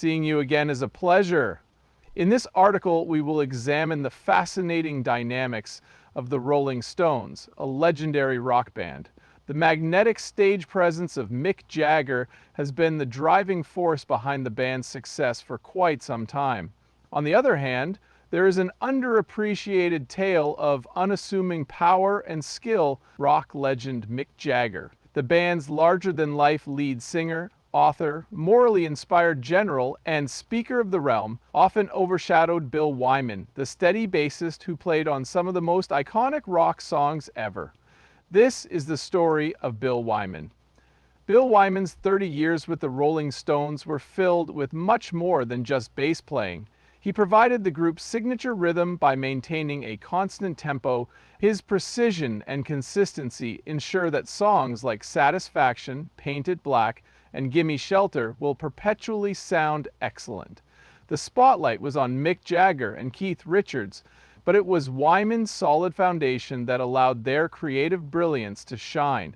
Seeing you again is a pleasure. In this article, we will examine the fascinating dynamics of the Rolling Stones, a legendary rock band. The magnetic stage presence of Mick Jagger has been the driving force behind the band's success for quite some time. On the other hand, there is an underappreciated tale of unassuming power and skill rock legend Mick Jagger, the band's larger-than-life lead singer, author, morally inspired general, and speaker of the realm, often overshadowed Bill Wyman, the steady bassist who played on some of the most iconic rock songs ever. This is the story of Bill Wyman. Bill Wyman's 30 years with the Rolling Stones were filled with much more than just bass playing. He provided the group's signature rhythm by maintaining a constant tempo. His precision and consistency ensure that songs like Satisfaction, Paint It Black, and Gimme Shelter will perpetually sound excellent. The spotlight was on Mick Jagger and Keith Richards, but it was Wyman's solid foundation that allowed their creative brilliance to shine.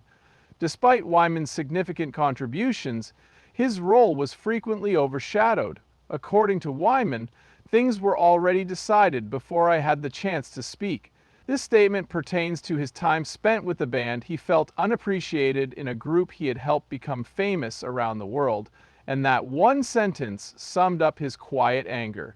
Despite Wyman's significant contributions, his role was frequently overshadowed. According to Wyman, things were already decided before I had the chance to speak. This statement pertains to his time spent with the band. He felt unappreciated in a group he had helped become famous around the world, and that one sentence summed up his quiet anger.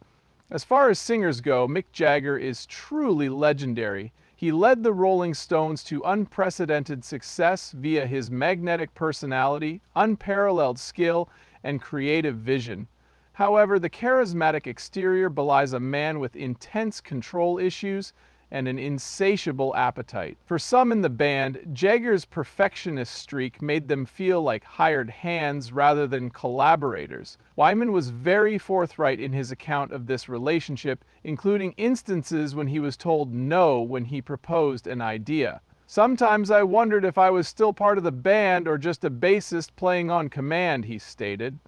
As far as singers go, Mick Jagger is truly legendary. He led the Rolling Stones to unprecedented success via his magnetic personality, unparalleled skill, and creative vision. However, the charismatic exterior belies a man with intense control issues and an insatiable appetite. For some in the band, Jagger's perfectionist streak made them feel like hired hands rather than collaborators. Wyman was very forthright in his account of this relationship, including instances when he was told no when he proposed an idea. "Sometimes I wondered if I was still part of the band or just a bassist playing on command," he stated.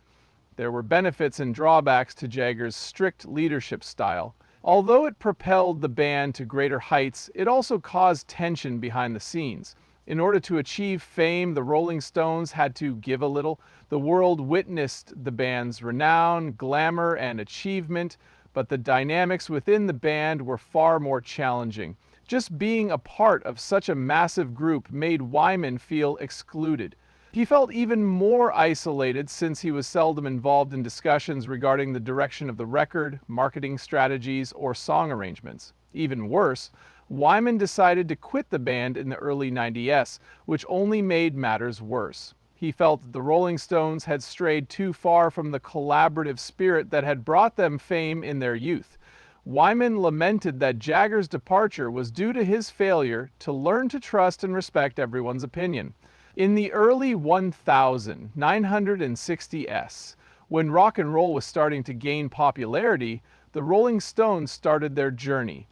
There were benefits and drawbacks to Jagger's strict leadership style. Although it propelled the band to greater heights, it also caused tension behind the scenes. In order to achieve fame, the Rolling Stones had to give a little. The world witnessed the band's renown, glamour, and achievement, but the dynamics within the band were far more challenging. Just being a part of such a massive group made Wyman feel excluded. He felt even more isolated since he was seldom involved in discussions regarding the direction of the record, marketing strategies, or song arrangements. Even worse, Wyman decided to quit the band in the early 90s, which only made matters worse. He felt that the Rolling Stones had strayed too far from the collaborative spirit that had brought them fame in their youth. Wyman lamented that Jagger's departure was due to his failure to learn to trust and respect everyone's opinion. In the early 1960s, when rock and roll was starting to gain popularity, the Rolling Stones started their journey.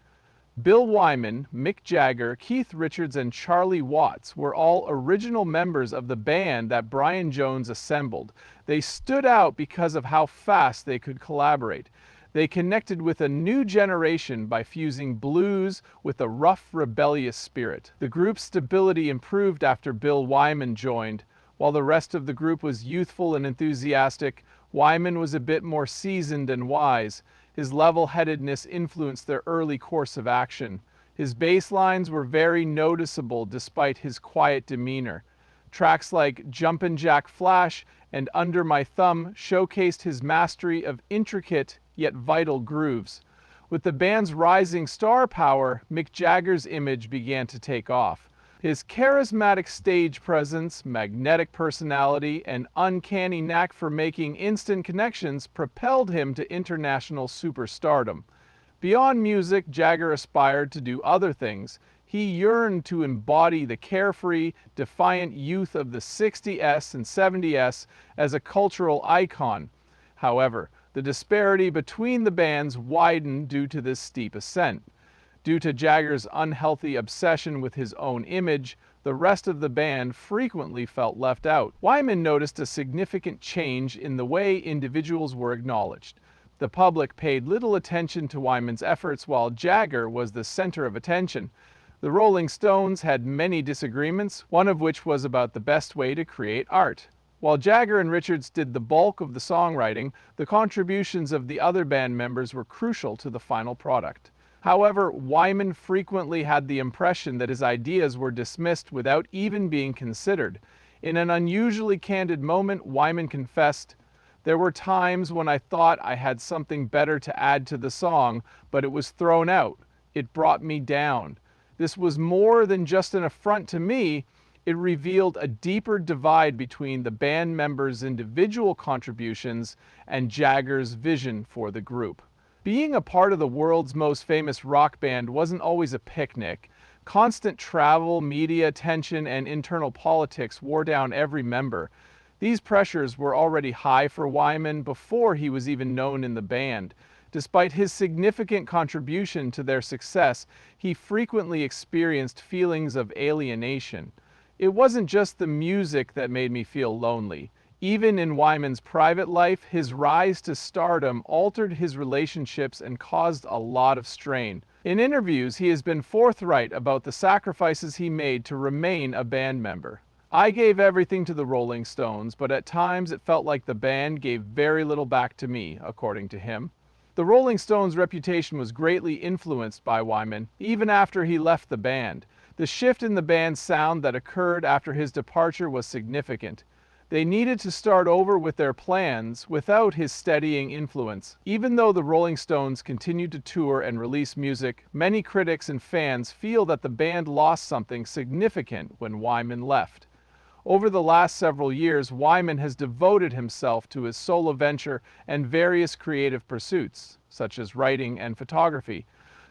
Bill Wyman, Mick Jagger, Keith Richards, and Charlie Watts were all original members of the band that Brian Jones assembled. They stood out because of how fast they could collaborate. They connected with a new generation by fusing blues with a rough, rebellious spirit. The group's stability improved after Bill Wyman joined. While the rest of the group was youthful and enthusiastic, Wyman was a bit more seasoned and wise. His level-headedness influenced their early course of action. His bass lines were very noticeable despite his quiet demeanor. Tracks like Jumpin' Jack Flash and Under My Thumb showcased his mastery of intricate yet vital grooves. With the band's rising star power, Mick Jagger's image began to take off. His charismatic stage presence, magnetic personality, and uncanny knack for making instant connections propelled him to international superstardom. Beyond music, Jagger aspired to do other things. He yearned to embody the carefree, defiant youth of the 60s and 70s as a cultural icon. However, the disparity between the bands widened due to this steep ascent. Due to Jagger's unhealthy obsession with his own image, the rest of the band frequently felt left out. Wyman noticed a significant change in the way individuals were acknowledged. The public paid little attention to Wyman's efforts while Jagger was the center of attention. The Rolling Stones had many disagreements, one of which was about the best way to create art. While Jagger and Richards did the bulk of the songwriting, the contributions of the other band members were crucial to the final product. However, Wyman frequently had the impression that his ideas were dismissed without even being considered. In an unusually candid moment, Wyman confessed, "There were times when I thought I had something better to add to the song, but it was thrown out. It brought me down. This was more than just an affront to me. It revealed a deeper divide between the band members' individual contributions and Jagger's vision for the group." Being a part of the world's most famous rock band wasn't always a picnic. Constant travel, media attention, and internal politics wore down every member. These pressures were already high for Wyman before he was even known in the band. Despite his significant contribution to their success, he frequently experienced feelings of alienation. "It wasn't just the music that made me feel lonely. Even in Wyman's private life, his rise to stardom altered his relationships and caused a lot of strain." In interviews, he has been forthright about the sacrifices he made to remain a band member. "I gave everything to the Rolling Stones, but at times it felt like the band gave very little back to me," according to him. The Rolling Stones' reputation was greatly influenced by Wyman, even after he left the band. The shift in the band's sound that occurred after his departure was significant. They needed to start over with their plans without his steadying influence. Even though the Rolling Stones continued to tour and release music, many critics and fans feel that the band lost something significant when Wyman left. Over the last several years, Wyman has devoted himself to his solo venture and various creative pursuits, such as writing and photography.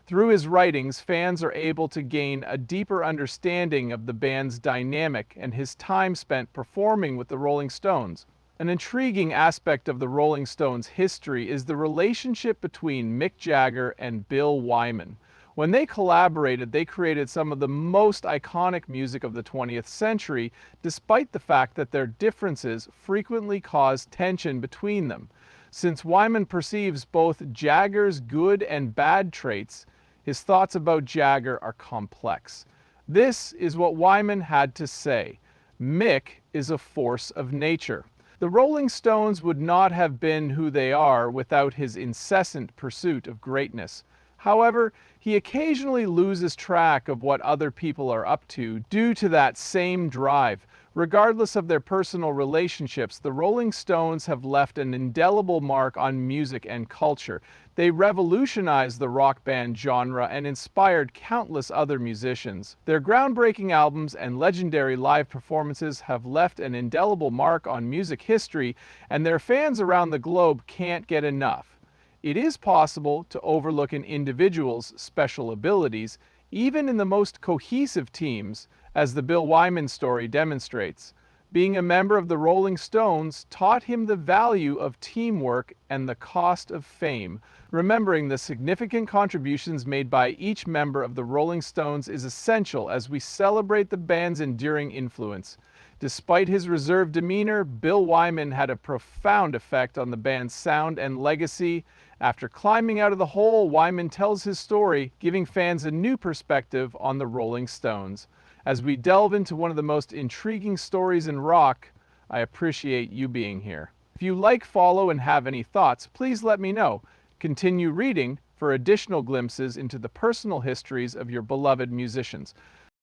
Through his writings, fans are able to gain a deeper understanding of the band's dynamic and his time spent performing with the Rolling Stones. An intriguing aspect of the Rolling Stones' history is the relationship between Mick Jagger and Bill Wyman. When they collaborated, they created some of the most iconic music of the 20th century, despite the fact that their differences frequently caused tension between them. Since Wyman perceives both Jagger's good and bad traits, his thoughts about Jagger are complex. This is what Wyman had to say: "Mick is a force of nature." The Rolling Stones would not have been who they are without his incessant pursuit of greatness. However, he occasionally loses track of what other people are up to due to that same drive. Regardless of their personal relationships, the Rolling Stones have left an indelible mark on music and culture. They revolutionized the rock band genre and inspired countless other musicians. Their groundbreaking albums and legendary live performances have left an indelible mark on music history, and their fans around the globe can't get enough. It is possible to overlook an individual's special abilities, even in the most cohesive teams, as the Bill Wyman story demonstrates. Being a member of the Rolling Stones taught him the value of teamwork and the cost of fame. Remembering the significant contributions made by each member of the Rolling Stones is essential as we celebrate the band's enduring influence. Despite his reserved demeanor, Bill Wyman had a profound effect on the band's sound and legacy. After climbing out of the hole, Wyman tells his story, giving fans a new perspective on the Rolling Stones. As we delve into one of the most intriguing stories in rock, I appreciate you being here. If you like, follow, and have any thoughts, please let me know. Continue reading for additional glimpses into the personal histories of your beloved musicians.